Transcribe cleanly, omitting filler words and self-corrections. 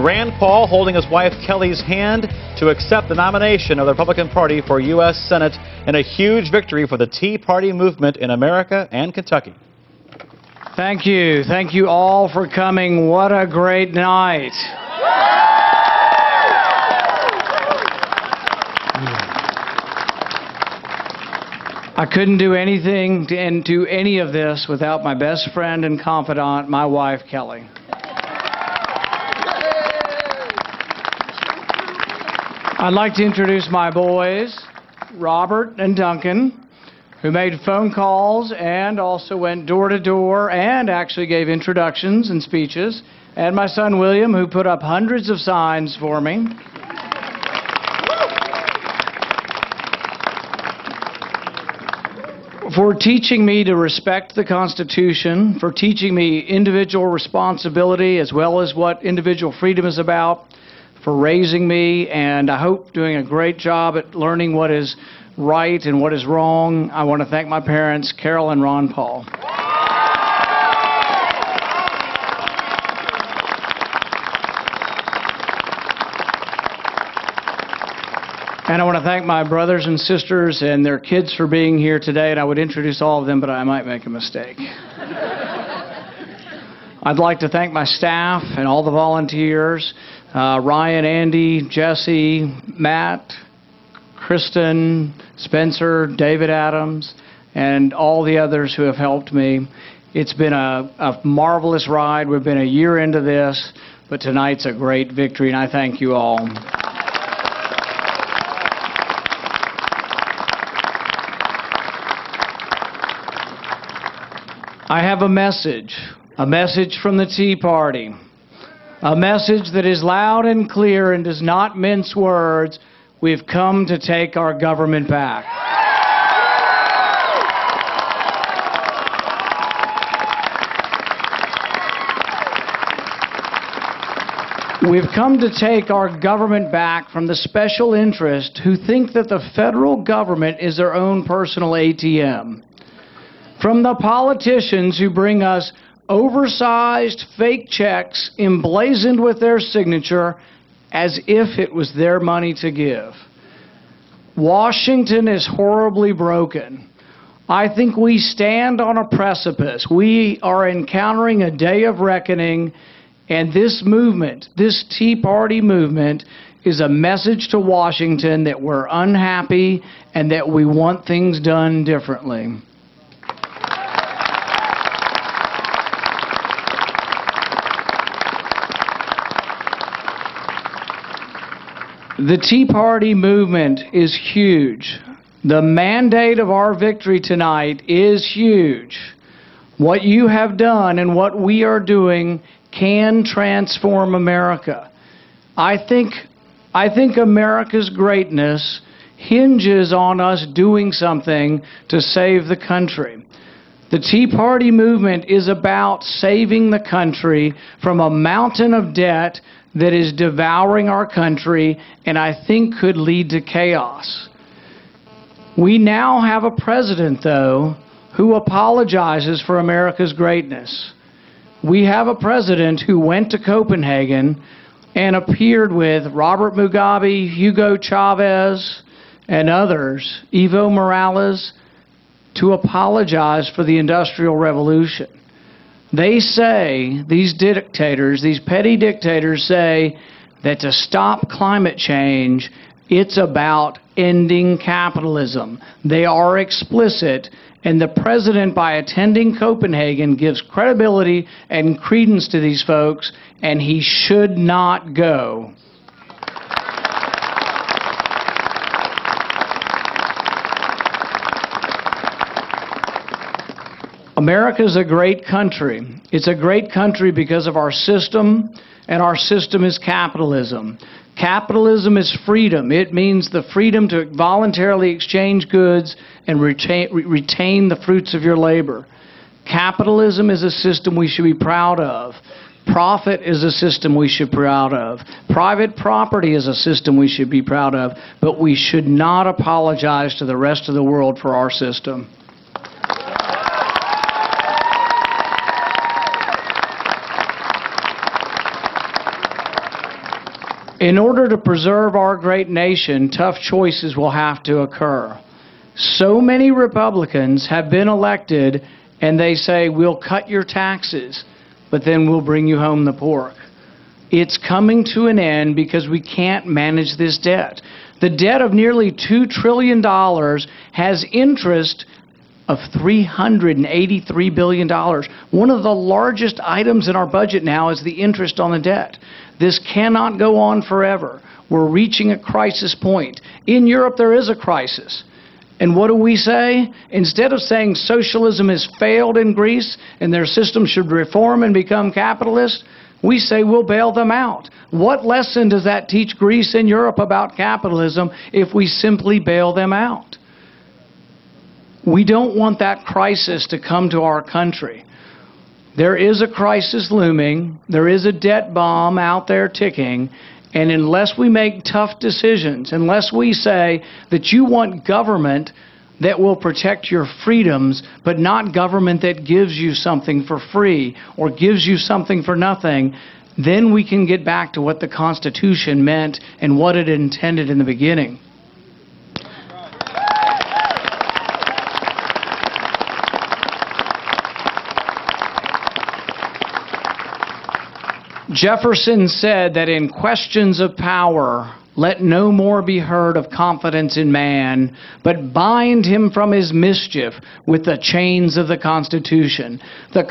Rand Paul holding his wife Kelly's hand to accept the nomination of the Republican Party for U.S. Senate in a huge victory for the Tea Party movement in America and Kentucky. Thank you. Thank you all for coming. What a great night. I couldn't do anything and do any of this without my best friend and confidant, my wife, Kelly. I'd like to introduce my boys, Robert and Duncan, who made phone calls and also went door to door and actually gave introductions and speeches, and my son, William, who put up hundreds of signs for me. For teaching me to respect the Constitution, for teaching me individual responsibility as well as what individual freedom is about, for raising me, and I hope doing a great job at learning what is right and what is wrong. I want to thank my parents, Carol and Ron Paul. And I want to thank my brothers and sisters and their kids for being here today, and I would introduce all of them, but I might make a mistake. I'd like to thank my staff and all the volunteers, Ryan, Andy, Jesse, Matt, Kristen, Spencer, David Adams, and all the others who have helped me. It's been a marvelous ride. We've been a year into this, but tonight's a great victory, and I thank you all. I have a message from the Tea Party, a message that is loud and clear and does not mince words. We've come to take our government back. We've come to take our government back from the special interests who think that the federal government is their own personal ATM. From the politicians who bring us oversized fake checks emblazoned with their signature as if it was their money to give. Washington is horribly broken. I think we stand on a precipice. We are encountering a day of reckoning, and this movement, this Tea Party movement, is a message to Washington that we're unhappy and that we want things done differently. The Tea Party movement is huge. The mandate of our victory tonight is huge. What you have done and what we are doing can transform America. I think America's greatness hinges on us doing something to save the country. The Tea Party movement is about saving the country from a mountain of debt that is devouring our country and I think could lead to chaos. We now have a president, though, who apologizes for America's greatness. We have a president who went to Copenhagen and appeared with Robert Mugabe, Hugo Chavez, and others, Evo Morales, to apologize for the Industrial Revolution. They say, these dictators, these petty dictators say that to stop climate change, it's about ending capitalism. They are explicit, and the president, by attending Copenhagen, gives credibility and credence to these folks, and he should not go. America is a great country. It's a great country because of our system, and our system is capitalism. Capitalism is freedom. It means the freedom to voluntarily exchange goods and retain the fruits of your labor. Capitalism is a system we should be proud of. Profit is a system we should be proud of. Private property is a system we should be proud of. But we should not apologize to the rest of the world for our system. In order to preserve our great nation, tough choices will have to occur. So many Republicans have been elected and they say, we'll cut your taxes, but then we'll bring you home the pork. It's coming to an end because we can't manage this debt. The debt of nearly $2 trillion has interest of $383 billion. One of the largest items in our budget now is the interest on the debt. This cannot go on forever. We're reaching a crisis point. In Europe, there is a crisis. And what do we say? Instead of saying socialism has failed in Greece and their system should reform and become capitalist, we say we'll bail them out. What lesson does that teach Greece and Europe about capitalism if we simply bail them out? We don't want that crisis to come to our country. There is a crisis looming. There is a debt bomb out there ticking. And unless we make tough decisions, unless we say that you want government that will protect your freedoms, but not government that gives you something for free or gives you something for nothing, then we can get back to what the Constitution meant and what it intended in the beginning. Jefferson said that in questions of power, let no more be heard of confidence in man, but bind him from his mischief with the chains of the Constitution. The